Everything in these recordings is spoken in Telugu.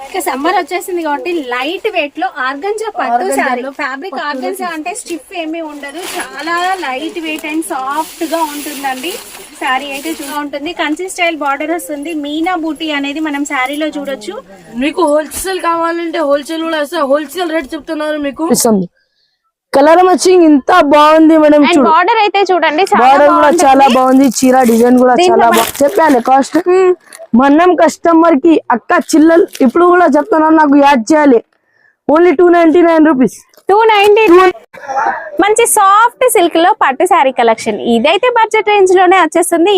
ఇక సమ్మర్ వచ్చేసింది కాబట్టి లైట్ వెయిట్ లో ఆర్గంజా పట్టు శారీ. ఫ్యాబ్రిక్ ఆర్గంజా అంటే స్టిఫ్ ఏమీ ఉండదు, చాలా లైట్ వెయిట్ అండ్ సాఫ్ట్ గా ఉంటుందండి. శారీ అయితే చూడ ఉంటుంది. కంచి స్టైల్ బార్డర్ వస్తుంది. మీనా బూటీ అనేది మనం శారీలో చూడొచ్చు. మీకు హోల్సేల్ కావాలంటే హోల్సేల్ కూడా వస్తే హోల్సేల్ రేట్ చెప్తున్నారు మీకు. కలర్ మ్యాచింగ్ ఇంత బాగుంది మేడం. బార్డర్ అయితే చూడండి, బార్డర్ కూడా చాలా బాగుంది. చీర డిజైన్ కూడా చాలా బాగుంది. చెప్పాలి కాస్ట్ మనం కస్టమర్ కి అక్క చిల్లలు ఇప్పుడు కూడా చెప్తున్నాను, నాకు యాడ్ చేయాలి. Only 299 rupees. 290. మంచి సాఫ్ట్ సిల్క్ లో పట్టు శారీ కలెక్షన్. ఇదైతే బడ్జెట్ రేంజ్ లోనే వచ్చేస్తుంది.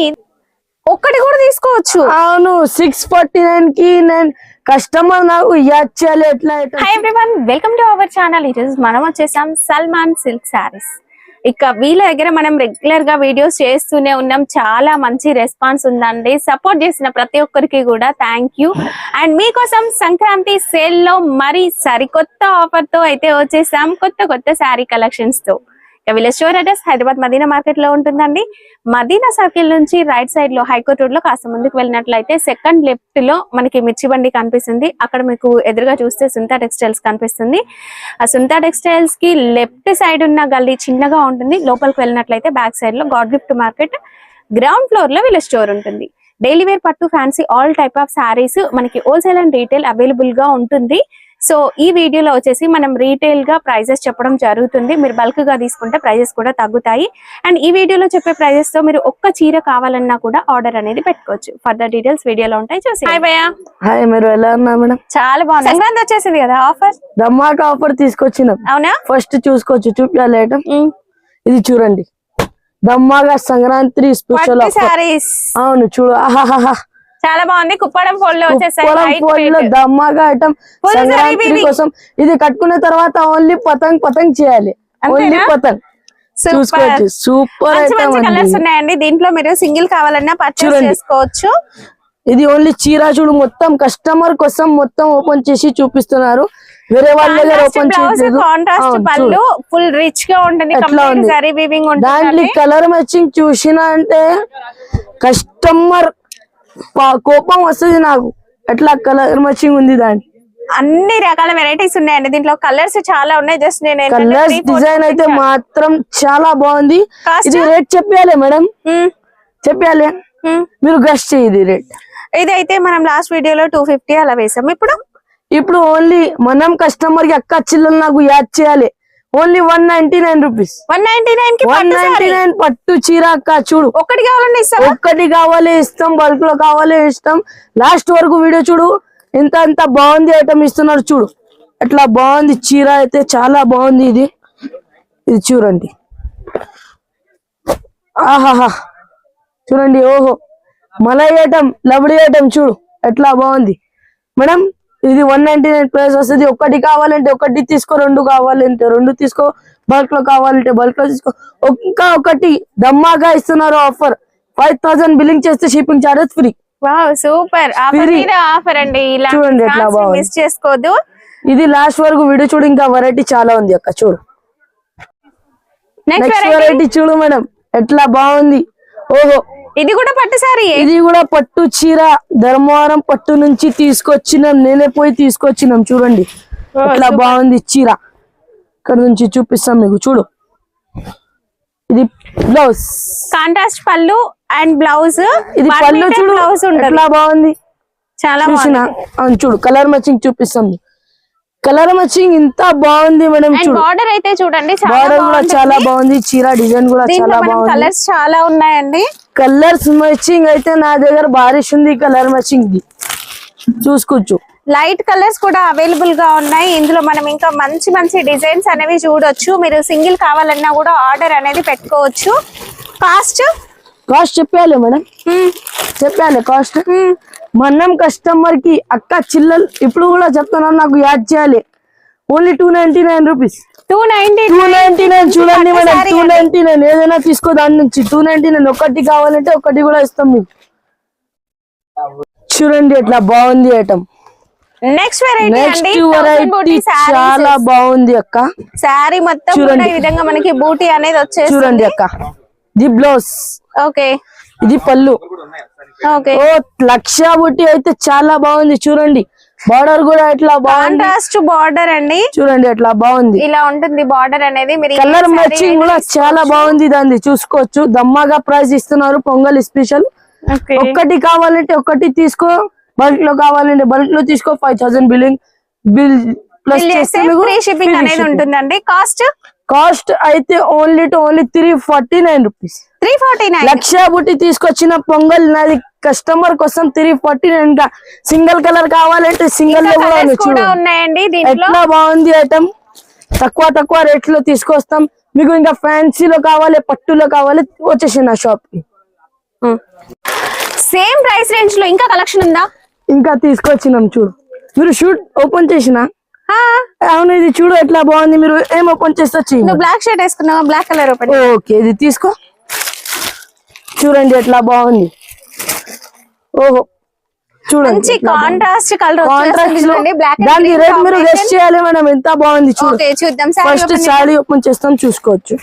ఒక్కటి కూడా తీసుకోవచ్చు. అవును, 649 కి నేను కస్టమర్ నాకు యాడ్ చేయాలి. ఎట్లా? Hi everyone, welcome to our channel. ఈరోజు మనం వచ్చేసాం సల్మాన్ సిల్క్ శారీస్. ఇక వీళ్ళ దగ్గర మనం రెగ్యులర్ గా వీడియోస్ చేస్తూనే ఉన్నాం. చాలా మంచి రెస్పాన్స్ ఉందండి. సపోర్ట్ చేసిన ప్రతి ఒక్కరికి కూడా థ్యాంక్ యూ. అండ్ మీకోసం సంక్రాంతి సేల్ లో మరి సరికొత్త ఆఫర్ తో అయితే వచ్చేసాం, కొత్త శారీ కలెక్షన్స్ తో. ఇక వీళ్ళ store address Hyderabad Madina market లో ఉంటుందండి. మదీనా సర్కిల్ నుంచి రైట్ సైడ్ లో హైకోర్ట్ రోడ్ లో కాస్త ముందుకు వెళ్ళినట్లయితే సెకండ్ లెఫ్ట్ లో మనకి మిర్చి బండి కనిపిస్తుంది. అక్కడ మీకు ఎదురుగా చూస్తే సుంతా టెక్స్టైల్స్ కనిపిస్తుంది. ఆ సుంతా టెక్స్టైల్స్ కి లెఫ్ట్ సైడ్ ఉన్న గల్లీ చిన్నగా ఉంటుంది. లోపలికి వెళ్ళినట్లయితే బ్యాక్ సైడ్ లో God gift market ground floor లో వీళ్ళ స్టోర్ ఉంటుంది. డైలీ వేర్ పట్టు fancy all type of saris మనకి హోల్సేల్ అండ్ రీటైల్ అవైలబుల్ గా ఉంటుంది. సో ఈ వీడియోలో వచ్చేసి మనం రీటైల్ గా ప్రైజెస్ చెప్పడం జరుగుతుంది. మీరు బల్క్ గా తీసుకుంటే ప్రైజెస్ కూడా తగ్గుతాయి. అండ్ ఈ వీడియోలో చెప్పే ప్రైజెస్ తో మీరు ఒక్క చీర కావాలన్నా కూడా ఆర్డర్ అనేది పెట్టుకోవచ్చు. ఫర్దర్ డీటెయిల్స్ వీడియోలో ఉంటాయి, చూసి. హాయ్ భయ్యా. హాయ్, మీరు ఎలా ఉన్నా మేడం? చాలా బాగుంది. సంక్రాంతి వచ్చేసింది కదా, ఆఫర్ ధమాకా ఆఫర్ తీసుకొచ్చినాం. అవునా? ఫస్ట్ చూసుకోవచ్చు, చూపించాలి ఐటమ్. ఇది చూడండి, ధమాకా సంక్రాంతి స్పెషల్ సారీస్. అవును, చూడు. చాలా బాగుంది. కుప్పడం ఫోల్డ్ లో వచ్చేసాయి. దమ్మాగా ఐటమ్ సంక్రాంతి కోసం. ఇది కట్టుకున్న తర్వాత ఓన్లీ పతంగ్ చేయాలి. ఓన్లీ పతంగ్ చూసుకోవచ్చు. Super item. కలర్స్ ఉన్నాయండి దీంట్లో. మీరు సింగిల్ కావాలన్నా పర్చేస్ చేసుకోవచ్చు. ఇది ఓన్లీ చీర చూడు, మొత్తం కస్టమర్ కోసం మొత్తం ఓపెన్ చేసి చూపిస్తున్నారు. వేరే వాళ్ళ దగ్గర ఓపెన్ చేయలేదు. కాంట్రాస్ట్ పళ్ళు ఫుల్ రిచ్ గా ఉంటుంది. దాంట్లో కలర్ మ్యాచింగ్ చూసినా అంటే కస్టమర్ కోపం వస్తుంది నాకు. ఎట్లా కలర్ మ్యాచింగ్ ఉంది దాంట్లో. అన్ని రకాల వెరైటీస్ ఉన్నాయండి దీంట్లో. కలర్స్ చాలా ఉన్నాయి. జస్ట్ నేను కలర్స్ డిజైన్ అయితే మాత్రం చాలా బాగుంది. ఇది రేట్ చెప్పాలి మేడం, చెప్పాలి. మీరు గెస్ట్ చేయండి రేట్. ఇదైతే మనం లాస్ట్ వీడియోలో 250 అలా వేసాం. ఇప్పుడు ఓన్లీ మనం కస్టమర్ కి అక్క చిల్లలు నాకు యాడ్ చేయాలి. Only 199 rupees. 199 పట్టు చీర అక్క. చూడు, ఒక్కటి కావాలండి ఇస్తాం. ఒక్కటి కావాలి ఇస్తాం, బల్క్ లో కావాలి ఇస్తాం. లాస్ట్ వరకు వీడియో చూడు. ఎంత బాగుంది ఐటమ్ ఇస్తున్నారు. చూడు ఎట్లా బాగుంది చీర అయితే చాలా బాగుంది. ఇది చూడండి. ఆహాహా, చూడండి. ఓహో, మలై ఐటమ్, లవ్లీ ఐటమ్. చూడు ఎట్లా బాగుంది మేడం. ఇది 199 ప్రైస్ వస్తుంది. ఒకటి కావాలంటే ఒకటి తీసుకో, రెండు కావాలంటే రెండు తీసుకో, బల్క్ లో కావాలంటే బల్క్ లో తీసుకో. ఒకటి దమ్మాగా ఇస్తున్నారు ఆఫర్. 5000 బిల్లింగ్ చేస్తే shipping charges free. Super offer అండి. చూడండి ఎట్లా బాగుంది. మిస్ చేసుకోవద్దు. ఇది లాస్ట్ వరకు వీడియో చూడు. ఇంకా వెరైటీ చాలా ఉంది అక్క. చూడు నెక్స్ట్ వెరైటీ చూడు మేడం, ఎట్లా బాగుంది. ఓహో, ఇది కూడా పట్టు సారీ. ఇది కూడా పట్టు చీర. ధర్మవరం పట్టు నుంచి తీసుకొచ్చినాం, నేనే పోయి తీసుకొచ్చినాం. చూడండి ఎట్లా బాగుంది చీర. ఇక్కడ నుంచి చూపిస్తాం మీకు. చూడు, ఇది బ్లౌజ్, కాంట్రాస్ట్ పళ్ళు అండ్ బ్లౌజ్. ఇది పళ్ళు చూడు ఎట్లా బాగుంది. చాలా అవును, చూడు కలర్ మ్యాచింగ్ చూపిస్తాం. కలర్ మ్యాచింగ్ ఇంత బాగుంది మేడం. బార్డర్ అయితే చూడండి, బార్డర్ కూడా చాలా బాగుంది. చీర డిజైన్ కూడా చాలా బాగుంది. కలర్స్ చాలా ఉన్నాయండి. కలర్స్ మ్యాచింగ్ అయితే నా దగ్గర బారిష్ ఉంది. కలర్ మ్యాచింగ్ ది చూసుకోవచ్చు. లైట్ కలర్స్ కూడా అవైలబుల్ గా ఉన్నాయి. ఇందులో మనం ఇంకా మంచి డిజైన్స్ అనేవి చూడొచ్చు. మీరు సింగిల్ కావాలన్నా కూడా ఆర్డర్ అనేది పెట్టుకోవచ్చు. కాస్ట్ చెప్పాలి మేడం, చెప్పాలి కాస్ట్. మనం కస్టమర్ కి అక్క చిల్లలు ఇప్పుడు కూడా చెప్తున్నాను, నాకు యాడ్ చేయాలి. Only 299 rupees. 299 చూడండి మేడం. 299 ఏదైనా తీసుకో దాని నుంచి. 299 ఒకటి కావాలంటే ఒకటి కూడా ఇస్తాం మీకు. చూడండి ఎట్లా బాగుంది ఐటమ్. నెక్స్ట్ వెరైటీ చాలా బాగుంది అక్క. శారీ మొత్తం చూడండి ఈ విధంగా మనకి బూటీ అనేది వచ్చేసి. చూడండి అక్క, ఇది బ్లౌజ్. ఓకే, ఇది పళ్ళు. ఓకే. లక్ష బూటీ అయితే చాలా బాగుంది. చూడండి బార్డర్ కూడా ఎట్లా బాగుంది కాంట్రాస్ట్ బార్డర్ అండి, చూడండి ఎట్లా బాగుంది. ఇలా ఉంటుంది బార్డర్ అనేది. మీరు కలర్ మ్యాచింగ్ కూడా చాలా బాగుంది, దాన్ని చూసుకోవచ్చు. దమ్మాగా ప్రైస్ ఇస్తున్నారు పొంగల్ స్పెషల్. ఒక్కటి కావాలంటే ఒక్కటి తీసుకో, బల్క్ లో కావాలంటే బల్క్ లో తీసుకో. 5000 బిల్ ప్లస్ ఫ్రీ షిప్పింగ్ అనేది ఉంటుందండి. కాస్ట్ అయితే ఓన్లీ 349 రూపీస్. 349 లక్ష బుట్టి తీసుకొచ్చిన పొంగల్ నాది కస్టమర్ కోసం 349. ఇంకా సింగిల్ కలర్ కావాలంటే సింగిల్ లో కూడా కూడా ఉన్నాయండి దీంట్లో. ఎట్లా బాగుంది ఐటమ్, తక్కువ రేట్ లో తీసుకొస్తాం మీకు. ఇంకా ఫ్యాన్సీలో కావాలి, పట్టులో కావాలి, వచ్చేసి నా షాప్ కి. సేమ్ ప్రైస్ రేంజ్ లో ఇంకా కలెక్షన్ ఉందా? ఇంకా తీసుకొచ్చినాం చూడు. మీరు షూట్ ఓపెన్ చేసిన? అవును, ఇది చూడు ఎట్లా బాగుంది. మీరు ఏం ఓపెన్ చేస్తే బ్లాక్ షర్ట్ వేసుకున్నావా? Black colour open. ఓకే, ఇది తీసుకో. చూడండి ఎట్లా బాగుంది. ఓహో చూడండి, కాంట్రాస్ట్ కలర్ దాని రేట్ మీరు గెస్ చేయాలి మేడం, ఎంత బాగుంది చూడు. చూద్దాం. ఫస్ట్ శారీ ఓపెన్ చేస్తాం, చూసుకోవచ్చు.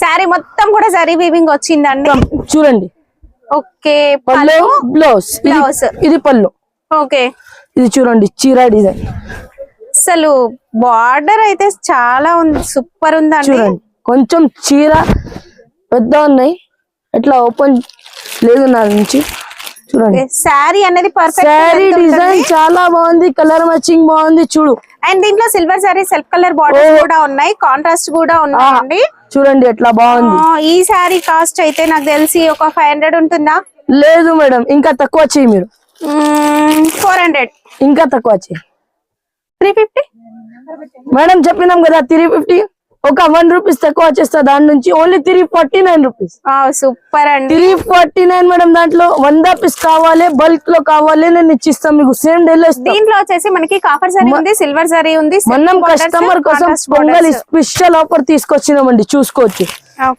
శారీ మొత్తం కూడా జరీ వీవింగ్ వచ్చిందండి. చూడండి. ఓకే, పళ్ళు, బ్లౌజ్. ఇది పళ్ళు. ఓకే, ఇది చూడండి చీర డిజైన్. అసలు బార్డర్ అయితే చాలా ఉంది, సూపర్ ఉందండి. చూడండి కొంచెం చీర పెద్ద ఉన్నాయి, ఎట్లా ఓపెన్ లేదు నా నుంచి. చూడండి శారీ అనేది పర్ఫెక్ట్. శారీ డిజైన్ చాలా బాగుంది, కలర్ మ్యాచింగ్ బాగుంది చూడు. అండ్ దీంట్లో silver sari self colour border కూడా ఉన్నాయి, కాంట్రాస్ట్ కూడా ఉన్నాయండి. చూడండి ఎట్లా బాగుంది. ఈ శారీ కాస్ట్ అయితే నాకు తెలిసి ఒక 500 ఉంటుందా? లేదు మేడం, ఇంకా తక్కువ చేయి మీరు. 400. ఇంకా తక్కువ చేయి. 350 మేడం చెప్పినాం కదా 350. ఒక 1 రూపీస్ తక్కువ చేస్తా దాని నుంచి. Only 349 rupees. సూపర్ అండి. 349 మేడం. దాంట్లో 100 పీస్ కావాలి, బల్క్ లో కావాలి, నేను ఇచ్చిస్తాం మీకు. సేమ్ డే లో ఇస్తాం. దీంట్లో వచ్చేసి మనకి కాపర్ సారీ ఉంది, సిల్వర్ సారీ ఉంది. మనం కస్టమర్ కోసం పొంగల్ స్పెషల్ ఆఫర్ తీసుకొచ్చినామండి, చూసుకోవచ్చు.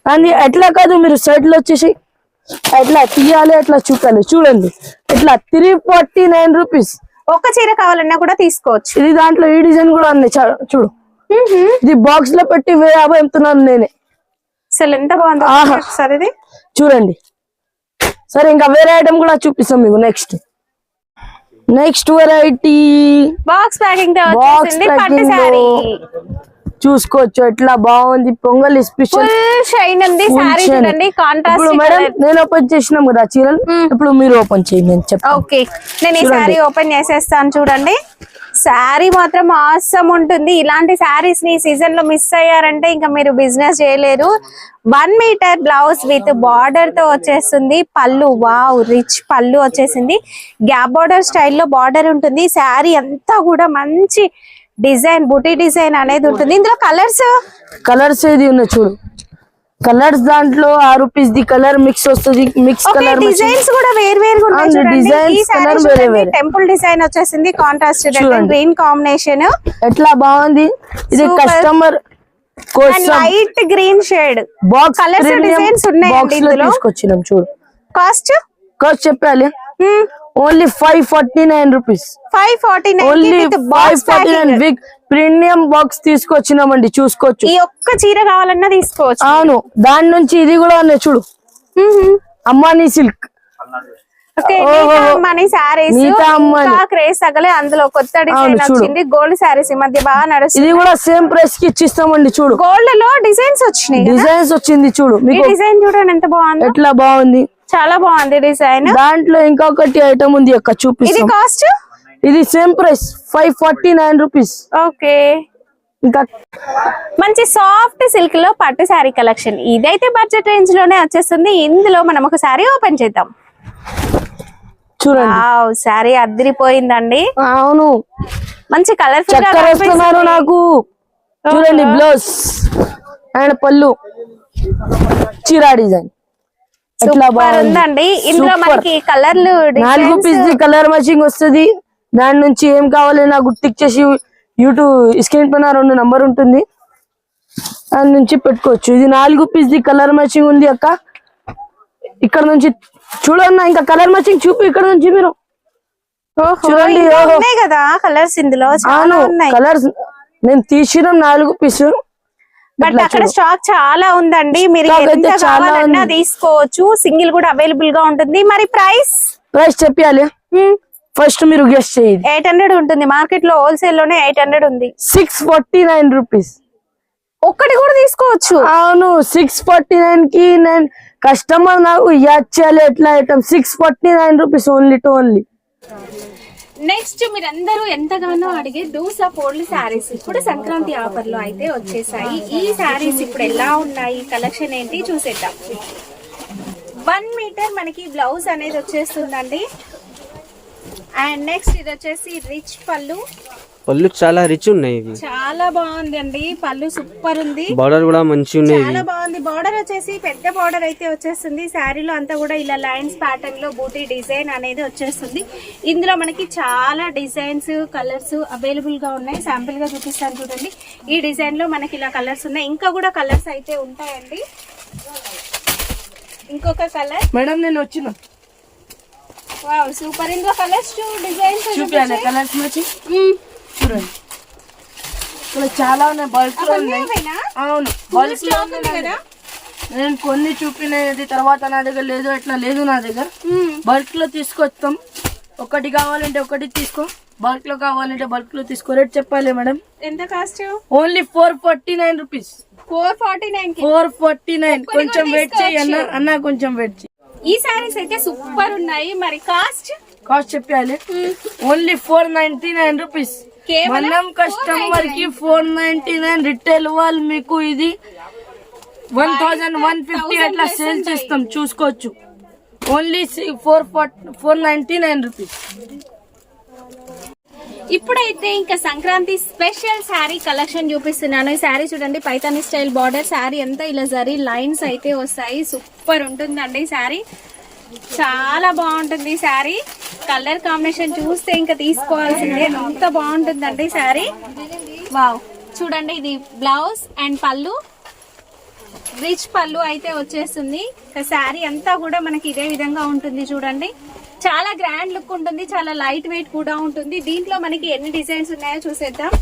కానీ ఎట్లా కాదు, మీరు సైడ్ లో వచ్చేసి ఎట్లా తీయాలి, ఎట్లా చూపాలి. చూడండి ఎట్లా 349 రూపీస్. ఒక్క చీర కావాలన్నా కూడా తీసుకోవచ్చు. ఇది దాంట్లో ఈ డిజైన్ కూడా ఉంది చూడు. ఇది బాక్స్ లో పెట్టి 1050 అమ్ముతున్నాను నేనే. అసలు ఎంత బాగుందో సార్ ఇది. చూడండి. సరే ఇంకా వేరే ఐటమ్ కూడా చూపిస్తాం మీకు. నెక్స్ట్ వెరైటీ బాక్స్ ప్యాకింగ్ తో వచ్చేసింది పట్టు సారీ. చూసుకోవచ్చు ఎట్లా బాగుంది. పొంగల్ స్పెషల్ షైన్ ఉంది సారీ. చూడండి కాంట్రాస్ట్. మేడం నేను ఓపెన్ చేసినాం కదా చీరలు, ఇప్పుడు మీరు ఓపెన్ చేయండి నేను చెప్తాను. ఓకే, నేను ఈ సారీ ఓపెన్ చేసేస్తాను. చూడండి శారీ మాత్రం ఆసమ్ ఉంటుంది. ఇలాంటి శారీస్ ని సీజన్ లో మిస్ అయ్యారంటే ఇంకా మీరు బిజినెస్ చేయలేరు. 1 మీటర్ బ్లౌజ్ విత్ బార్డర్ తో వచ్చేస్తుంది. పళ్ళు వావ్, రిచ్ పళ్ళు వచ్చేసింది. గ్యాప్ బార్డర్ స్టైల్లో బార్డర్ ఉంటుంది. శారీ అంతా కూడా మంచి డిజైన్, బుటీ డిజైన్ అనేది ఉంటుంది. ఇందులో కలర్స్ ఏది ఉన్నాయి చూడు. కలర్స్ దాంట్లో 6 రూపీస్ ది కలర్ మిక్స్ వస్తుంది. మిక్స్ కలర్ డిజైన్స్ కూడా వేరువేరుగా ఉన్నాయి. చూడండి టెంపుల్ డిజైన్ వచ్చేసింది. కాంట్రాస్ట్ గ్రీన్ కాంబినేషన్ ఎట్లా బాగుంది. ఇది customer light green shade box colours designs ఉన్నాయండి ఇందులో. తీసుకొచ్చినాం చూడు. కాస్ట్ చెప్పాలి. Only 549 rupees. 549 only 549 big premium box తీసుకొచ్చినామండి, చూసుకోవచ్చు. ఈ ఒక్క చీర కావాలన్నా తీసుకోవచ్చు. అవును, దాని నుంచి ఇది కూడా ఉన్నాయి చూడు. అమ్మాని సిల్క్. అందులో కొత్త డిజైన్ వచ్చింది. గోల్డ్ శారీస్ ఈ మధ్య బాగా నడుస్తుంది. ఇది కూడా సేమ్ ప్రైస్ కి ఇచ్చిస్తామండి చూడు. గోల్డ్ లో డిజైన్స్ వచ్చినాయి. డిజైన్స్ వచ్చింది చూడు. ఈ డిజైన్ చూడండి ఎంత బాగుంది. ఎట్లా బాగుంది, చాలా బాగుంది డిజైన్. దాంట్లో ఇంకొకటి ఐటమ్ ఉంది అక్క, చూపిస్తాం. ఇది కాస్ట్? ఇది సేమ్ ప్రైస్ 549 రూపీస్. ఓకే, ఇంకా మంచి సాఫ్ట్ సిల్క్ లో పట్టు శారీ కలెక్షన్. ఇదైతే బడ్జెట్ రేంజ్ లోనే వచ్చేస్తుంది. ఇందులో మనం ఒక శారీ ఓపెన్ చేద్దాం. చూడండి శారీ అదిరిపోయిందండి. అవును, మంచి కలర్ఫుల్ చక్కర వస్తున్నారు నాకు. చూడండి బ్లౌజ్ అండ్ పళ్ళు, చీరా డిజైన్ ఎట్లా బాగుందండి. ఇందులో మనకి కలర్లు 4 పీస్ కలర్ మ్యాచింగ్ వస్తుంది. దాని నుంచి ఏం కావాలి నాకు టిక్ చేసి యూట్యూబ్ స్క్రీన్ పైన 2 నంబర్ ఉంటుంది, దాని నుంచి పెట్టుకోవచ్చు. ఇది 4 పీస్ కలర్ మ్యాచింగ్ ఉంది అక్క. ఇక్కడ నుంచి చూడన్నా, ఇంకా కలర్ మ్యాచింగ్ చూపి ఇక్కడ నుంచి మీరు చూడండి. కదా కలర్స్ ఇందులో కలర్స్ నేను తీసిన 4 పీస్. బట్ అక్కడ స్టాక్ చాలా ఉందండి. మీరు ఎంత కావాలన్నా తీసుకోవచ్చు. సింగిల్ కూడా అవైలబుల్ గా ఉంటుంది. మరి ప్రైస్ చెప్పాలి. ఫస్ట్ మీరు గెస్ట్ చేయండి. 800 ఉంటుంది, మార్కెట్ లో హోల్సేల్ లోనే 800 ఉంది. 649 రూపీస్. ఒక్కటి కూడా తీసుకోవచ్చు. అవును, 649 కి నేను కస్టమర్ నాకు ఇచ్చేయాలి ఎట్లా item. 649 rupees only to only. Next మీరందరూ ఎంతగానో అడిగే దూసా పోడ్లు శారీస్ ఇప్పుడు సంక్రాంతి ఆఫర్ లో అయితే వచ్చేసాయి. ఈ శారీస్ ఇప్పుడు ఎలా ఉన్నాయి, కలెక్షన్ ఏంటి చూసేద్దాం. 1 మీటర్ మనకి బ్లౌజ్ అనేది వచ్చేస్తుందండి. అండ్ నెక్స్ట్ ఇది వచ్చేసి రిచ్ పళ్ళు చాలా రిచ్ ఉన్నాయి ఇవి. చాలా బాగుంది అండి, పళ్ళు సూపర్ ఉంది, బార్డర్ కూడా మంచి ఉన్నాయి. చాలా బాగుంది. బార్డర్ వచ్చేసి పెద్ద బార్డర్ అయితే వచ్చేస్తుంది. శారీలో అంతా కూడా ఇలా లైన్స్ ప్యాటర్న్ లో బూటీ డిజైన్ అనేది వచ్చేస్తుంది. ఇందులో మనకి చాలా డిజైన్స్, కలర్స్ అవైలబుల్ గా ఉన్నాయి. శాంపిల్ గా చూపిస్తాను చూడండి. ఈ డిజైన్ లో మనకి ఇలా కలర్స్ ఉన్నాయి, ఇంకా కూడా కలర్స్ అయితే ఉంటాయండి. ఇంకొక కలర్ మేడం నేను వచ్చిన వావ్ సూపర్. ఇందులో కలర్స్ డిజైన్స్ చూపించాలి. కలర్స్ వచ్చి చూడండి, ఇక్కడ చాలా ఉన్నాయి, బల్క్ లో ఉన్నాయి. అవును, బల్క్ లో ఉన్నాయి కదా. నేను కొన్ని చూపినది తర్వాత నా దగ్గర లేదు, ఎట్లా లేదు నా దగ్గర. బల్క్ లో తీసుకొస్తాం. ఒకటి కావాలంటే ఒకటి తీసుకో, బల్క్ లో కావాలంటే బల్క్ లో తీసుకో. రేట్ చెప్పాలి మేడం. ఎంత కాస్ట్? Only 449 rupees. 449 449. కొంచెం వెయిట్ చేయి అన్న కొంచెం వెయిట్ చేయి. ఈ సారీస్ అయితే సూపర్ ఉన్నాయి. మరి కాస్ట్ చెప్పాలి. Only 499 rupees. మనం కస్టమర్ కి 499, రిటైల్ వాళ్ళు మీకు ఇది 1150 అట్లా సేల్ చేస్తాం, చూసుకోవచ్చు. Only 499 rupees. ఇప్పుడైతే ఇంకా సంక్రాంతి స్పెషల్ శారీ కలెక్షన్ చూపిస్తున్నాను. ఈ శారీ చూడండి, పైతాని స్టైల్ బార్డర్ శారీ అంతా ఇలా జరీ లైన్స్ అయితే వస్తాయి. సూపర్ ఉంటుందండి శారీ, చాలా బాగుంటుంది శారీ. కలర్ కాంబినేషన్ చూస్తే ఇంకా తీసుకోవాల్సిందే, అంత బాగుంటుందండి శారీ. వావ్ చూడండి, ఇది బ్లౌజ్ అండ్ పళ్ళు, రిచ్ పళ్ళు అయితే వచ్చేస్తుంది. శారీ అంతా కూడా మనకి ఇదే విధంగా ఉంటుంది చూడండి. చాలా గ్రాండ్ లుక్ ఉంటుంది, చాలా లైట్ వెయిట్ కూడా ఉంటుంది. దీంట్లో మనకి ఎన్ని డిజైన్స్ ఉన్నాయో చూసేద్దాం.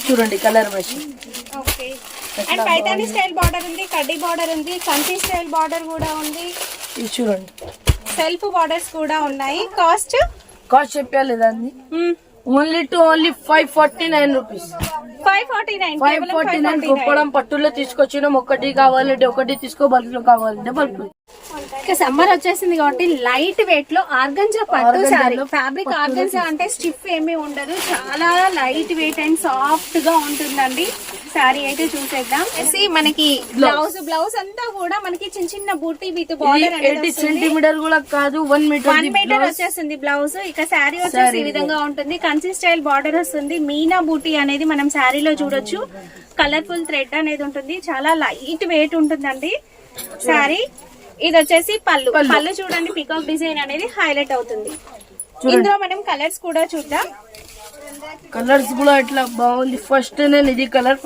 చూడండి colour machine. Okay, and Paithani style border ఉంది, కడ్డీ బార్డర్ ఉంది, కంచి స్టైల్ బార్డర్ కూడా ఉంది. ఇది చూడండి, సెల్ఫ్ బార్డర్స్ కూడా ఉన్నాయి. కాస్ట్ చెప్పాలి దాన్ని. Only 549 rupees. 549 కుప్పడం పట్టులో తీసుకొచ్చినాం. ఒకటి కావాలంటే ఒకటి తీసుకో, బల్క్ లో కావాలంటే బల్క్. ఇక సమ్మర్ వచ్చేసింది కాబట్టి లైట్ వెయిట్ లో ఆర్గంజా పట్టు సారీ. ఫ్యాబ్రిక్ ఆర్గంజా అంటే స్టిఫ్ ఏమీ ఉండదు, చాలా లైట్ వెయిట్ అండ్ సాఫ్ట్ గా ఉంటుందండి. సారీ అయితే చూసేద్దాం. మనకి బ్లౌజ్ అంతా కూడా మనకి చిన్న చిన్న బూటీ విత్ బార్డర్ 80 సెంటీమీటర్ కూడా కాదు, 1 మీటర్ వచ్చేస్తుంది బ్లౌజ్. ఇక శారీ వచ్చేసి ఈ విధంగా ఉంటుంది. కంచి స్టైల్ బార్డర్ వస్తుంది. మీనా బూటీ అనేది మనం శారీలో చూడొచ్చు. కలర్ఫుల్ థ్రెడ్ అనేది ఉంటుంది, చాలా లైట్ వెయిట్ ఉంటుందండి శారీ. ఇది వచ్చేసి పళ్ళు చూడండి, పికాక్ డిజైన్ అనేది హైలైట్ అవుతుంది. ఇందులో మనం కలర్స్ కూడా చూద్దాం. కలర్స్ కూడా ఇట్లా బాగుంది. ఫస్ట్ నేను ఇది కలర్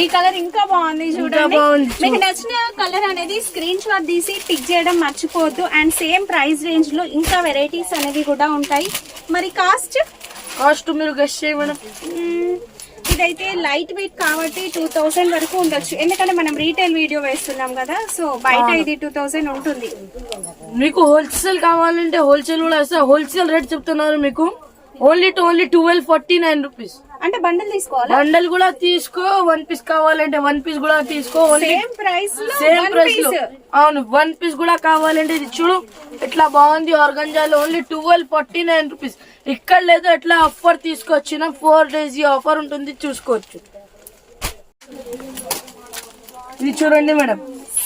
ఈ కలర్ ఇంకా బాగుంది చూడండి. మీకు నచ్చిన కలర్ అనేది స్క్రీన్ షాట్ తీసి టిక్ చేయడం మర్చిపోవద్దు. అండ్ సేమ్ ప్రైస్ రేంజ్ లో ఇంకా వెరైటీస్ అనేవి కూడా ఉంటాయి. మరి కాస్ట్ మీరు గెస్ట్ చేయడం. ఇదైతే లైట్ వెయిట్ కాబట్టి 2000 వరకు ఉండొచ్చు, ఎందుకంటే మనం రీటైల్ వీడియో వేస్తున్నాం కదా. సో బయట ఇది 2000 ఉంటుంది. మీకు హోల్సేల్ కావాలంటే హోల్సేల్ కూడా వస్తా. హోల్సేల్ రేట్ చెప్తున్నారు మీకు. Only 1249 rupees. అంటే బండల్ తీసుకోవాలా? బండల్ కూడా తీసుకో, 1 పీస్ కావాలంటే 1 పీస్ కూడా తీసుకో. సేమ్ ప్రైస్ లో. అవును, 1 పీస్ కూడా కావాలంటే ఇది చూడు ఎట్లా బాగుంది. ఆర్గంజాలో ఓన్లీ 1249 రూపీస్. ఇక్కడ లేదు, ఎట్లా ఆఫర్ తీసుకొచ్చిన 4 days ఆఫర్ ఉంటుంది, చూసుకోవచ్చు. ఇది చూడండి మేడం,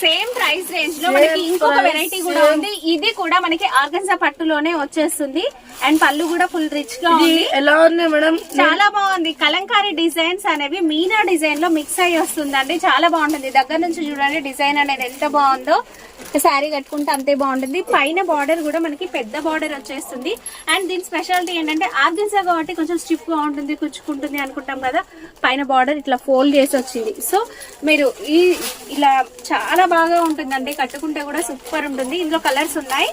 సేమ్ ప్రైస్ రేంజ్ లో మనకి ఇంకొక వెరైటీ కూడా ఉంది. ఇది కూడా మనకి ఆర్గంజా పట్టులోనే వచ్చేస్తుంది. అండ్ పళ్ళు కూడా ఫుల్ రిచ్ గా ఉంది. ఎలా ఉంది మేడం? చాలా బాగుంది. కలంకారీ డిజైన్స్ అనేవి మీనా డిజైన్ లో మిక్స్ అయ్యి వస్తుందండి, చాలా బాగుంటుంది. దగ్గర నుంచి చూడండి డిజైన్ అనేది ఎంత బాగుందో. శారీ కట్టుకుంటే అంతే బాగుంటుంది. పైన బార్డర్ కూడా మనకి పెద్ద బార్డర్ వచ్చేస్తుంది. అండ్ దీని స్పెషాలిటీ ఏంటంటే ఆర్గంజా కాబట్టి కొంచెం స్టిఫ్ గా ఉంటుంది, కుచ్చుకుంటుంది అనుకుంటాం కదా. పైన బార్డర్ ఇట్లా ఫోల్డ్ చేసి వచ్చింది. సో మీరు ఇలా చాలా బాగా ఉంటుందండి, కట్టుకుంటే కూడా సూపర్ ఉంటుంది. ఇందులో కలర్స్ ఉన్నాయి.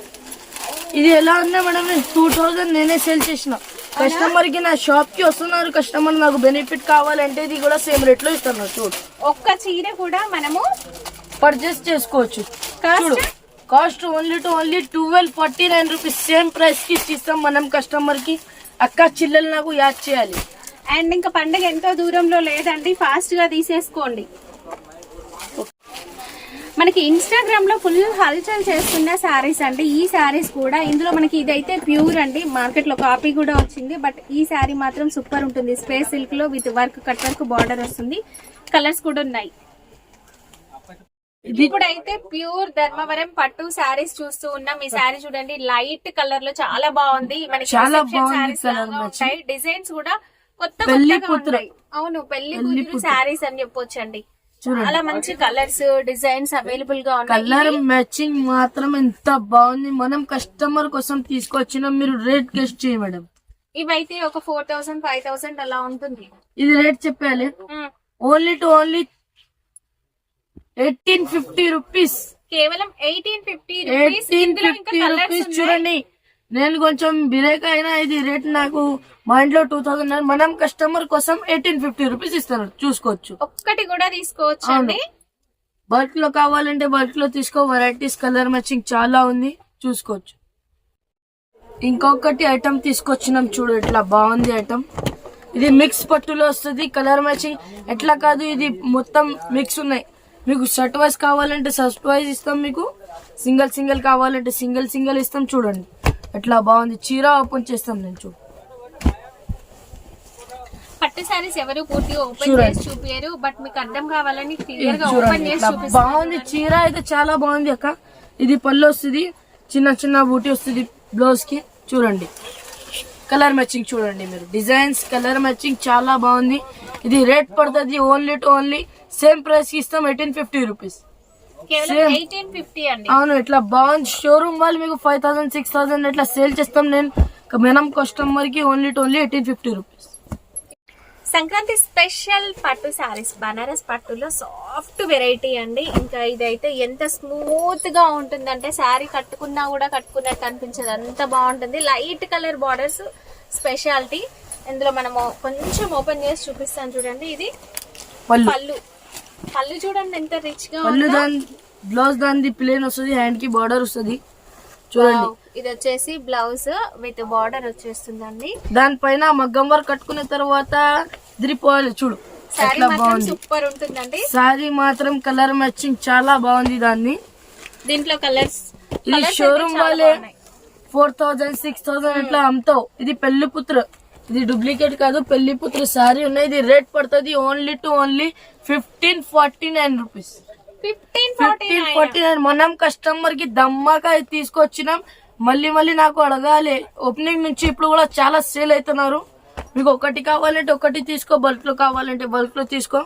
ఇది ఎలా ఉన్నా మేడం, 2000 నేనే సేల్ చేసిన. కస్టమర్ కి నా షాప్ కి వస్తున్నారు, కస్టమర్ నాకు బెనిఫిట్ కావాలంటే ఇది కూడా సేమ్ రేట్ లో ఇస్తున్నారు. చూడు, ఒక్క చీర కూడా మనము పర్చేస్ చేసుకోవచ్చు. Cost only 1249 rupees. Same price కి ఇస్తాం మనం కస్టమర్ కి. అక్క చిల్లలు నాకు యాడ్ చేయాలి. అండ్ ఇంకా పండగ ఎంతో దూరంలో లేదండి, ఫాస్ట్ గా తీసేసుకోండి. మనకి ఇన్స్టాగ్రామ్ లో ఫుల్ హల్చల్ చేస్తున్న శారీస్ అండి ఈ శారీస్ కూడా. ఇందులో మనకి ఇదైతే ప్యూర్ అండి, మార్కెట్ లో కాపీ కూడా వచ్చింది, బట్ ఈ శారీ మాత్రం సూపర్ ఉంటుంది. స్పేస్ సిల్క్ లో with work cut work border వస్తుంది, కలర్స్ కూడా ఉన్నాయి. ఇప్పుడైతే ప్యూర్ ధర్మవరం పట్టు శారీస్ చూస్తూ ఉన్నాం. ఈ శారీ చూడండి, లైట్ కలర్ లో చాలా బాగుంది. మనకి చాలా reception బాగుంది sarees colour లాగా matching. ఉంటాయి. డిజైన్స్ కూడా కొత్త పెళ్లి కొత్తగా కూతురు. ఉంటాయి. అవును, పెళ్లి కూతురు శారీస్ అని చెప్పొచ్చండి. చాలా మంచి కలర్స్ డిజైన్స్ అవైలబుల్ గా ఉన్నాయి. కలర్ మ్యాచింగ్ మాత్రం ఎంత బాగుంది. మనం కస్టమర్ కోసం తీసుకొచ్చిన. మీరు రేట్ గెస్ట్ చేయి మేడం. ఇవైతే ఒక 4000 5000 అలా ఉంటుంది. ఇది రేట్ చెప్పాలి. Only 1850 rupees. కేవలం 1850 రూపీస్. ఇందులో ఇంకా 1850 కలర్స్ రూపీస్. ఉన్నాయి. చూడండి, నేను కొంచెం బ్రేక్ అయినా ఇది రేట్ నాకు మైండ్ లో 2000. మనం కస్టమర్ కోసం 1850 రూపీస్ ఇస్తాను, చూసుకోవచ్చు. ఒక్కటి కూడా తీసుకోవచ్చు అండి. బల్క్ లో కావాలంటే బల్క్ లో తీసుకో. వెరైటీస్ కలర్ మ్యాచింగ్ చాలా ఉంది, చూసుకోవచ్చు. ఇంకొకటి ఐటమ్ తీసుకొచ్చినాం చూడు, ఎట్లా బాగుంది ఐటమ్. ఇది మిక్స్ పట్టులో వస్తుంది. కలర్ మ్యాచింగ్ ఎట్లా కాదు, ఇది మొత్తం మిక్స్ ఉన్నాయి. మీకు షర్ట్ వైజ్ కావాలంటే షర్ట్ వైజ్ ఇస్తాం, మీకు సింగిల్ సింగిల్ కావాలంటే సింగిల్ సింగిల్ ఇస్తాం. చూడండి ఎట్లా బాగుంది. చీర ఓపెన్ చేస్తాం నేను, చూడు. పట్టు సారీస్ ఎవరు పూర్తిగా ఓపెన్ చూడండి. చేసి చూపించారు, బట్ మీకు అర్థం కావాలని క్లియర్ గా చూడండి ఓపెన్ చేసి ఎట్లా చూపిస్తారు. బాగుంది. చీర అయితే చాలా బాగుంది అక్క. ఇది పళ్ళు వస్తుంది, చిన్న చిన్న బూటీ వస్తుంది బ్లౌజ్ కి. చూడండి కలర్ మ్యాచింగ్ చూడండి మీరు. డిజైన్స్ కలర్ మ్యాచింగ్ చాలా బాగుంది. ఇది రేట్ పడుతుంది ఓన్లీ సేమ్ ప్రైస్ కి ఇస్తాం 1850 రూపీస్. కేవలం Same. 1850 అండి. అవును, ఇట్లా బాగుంది. షోరూమ్ వాళ్ళు మీకు 5000 6000 ఇట్లా సేల్ చేస్తాం. మనం కస్టమర్ కి ఓన్లీ 1850 రూపీస్. సంక్రాంతి స్పెషల్ పట్టు సారీస్ బనారస్ పట్టులో సాఫ్ట్ వెరైటీ అండి. ఇంకా ఇదైతే ఎంత స్మూత్ గా ఉంటుందంటే శారీ కట్టుకున్నా కూడా కట్టుకున్నట్టు అనిపించదు, అంత బాగుంటుంది. Light colour borders speciality. ఇందులో మనము కొంచెం ఓపెన్ చేసి చూపిస్తాను చూడండి. ఇది పళ్ళు. పళ్ళు చూడండి ఎంత రిచ్ గా పళ్ళు ఉందో. దాని బ్లౌజ్ దాని ప్లేన్ వస్తుంది, హ్యాండ్ కి బార్డర్ వస్తుంది. చూడండి Wow. ఇది వచ్చేసి బ్లౌజ్ విత్ బార్డర్ వచ్చేస్తుందండి. దానిపైన మగ్గం వర్క్ కట్టుకున్న తర్వాత దిరిపోవాలి. చూడు శారీ ఎట్లా మాత్రం బాగుంది. సూపర్ ఉంటుందండి. సారీ మాత్రం కలర్ మ్యాచింగ్ చాలా బాగుంది. దాన్ని దీంట్లో కలర్స్ ఇది షోరూమ్ వాళ్ళే 4000 6000 ఇట్లా అమ్ముతావు. ఇది పెళ్లి పుత్ర, ఇది డూప్లికేట్ కాదు, పెళ్లి పుత్ర సారీ ఉన్నాయి. ఇది రేట్ పడుతుంది ఓన్లీ 1549 రూపీస్. 1549. మనం కస్టమర్ కి దమ్మాగా తీసుకొచ్చినాం. మళ్ళీ నాకు అడగాలి. ఓపెనింగ్ నుంచి ఇప్పుడు కూడా చాలా సేల్ అవుతున్నారు. మీకు ఒకటి కావాలంటే ఒకటి తీసుకో, బల్క్ లో కావాలంటే బల్క్ లో తీసుకో.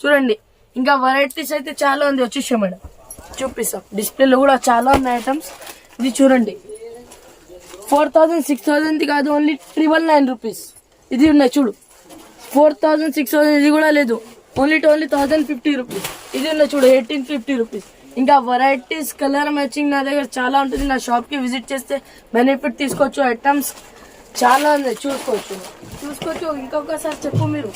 చూడండి ఇంకా వెరైటీస్ అయితే చాలా ఉంది. వచ్చేసా మేడం, చూపిస్తాం. డిస్ప్లేలో కూడా చాలా ఉన్నాయి ఐటమ్స్. ఇది చూడండి 4000 6000 కాదు, ఓన్లీ 999 రూపీస్. ఇది ఉన్నాయి చూడు, 4000 6000 ఇది కూడా లేదు, ఓన్లీ 1050 రూపీస్. ఇది ఉన్నాయి చూడు 1850 రూపీస్. ఇంకా వెరైటీస్ కలర్ మ్యాచింగ్ నా దగ్గర చాలా ఉంటుంది. నా షాప్ కి విజిట్ చేస్తే బెనిఫిట్ తీసుకోవచ్చు. ఐటమ్స్ చాలా ఉన్నాయి, చూసుకోవచ్చు. ఇంకొకసారి చెప్పు మీరు.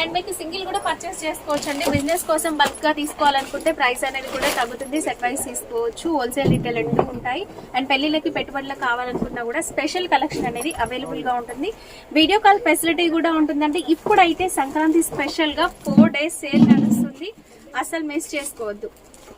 అండ్ మీకు సింగిల్ కూడా పర్చేస్ చేసుకోవచ్చు అండి. బిజినెస్ కోసం బల్క్ గా తీసుకోవాలనుకుంటే ప్రైస్ అనేది కూడా తగ్గుతుంది. సెట్ వైస్ తీసుకోవచ్చు, హోల్సేల్ రిటైల్ రెండు ఉంటాయి. అండ్ పెళ్లిళ్ళకి పెట్టుబడులకు కావాలనుకున్నా కూడా స్పెషల్ కలెక్షన్ అనేది అవైలబుల్ గా ఉంటుంది. వీడియో కాల్ ఫెసిలిటీ కూడా ఉంటుందండి. ఇప్పుడైతే సంక్రాంతి స్పెషల్ గా 4 days సేల్ నడుస్తుంది, అసలు మిస్ చేసుకోవద్దు.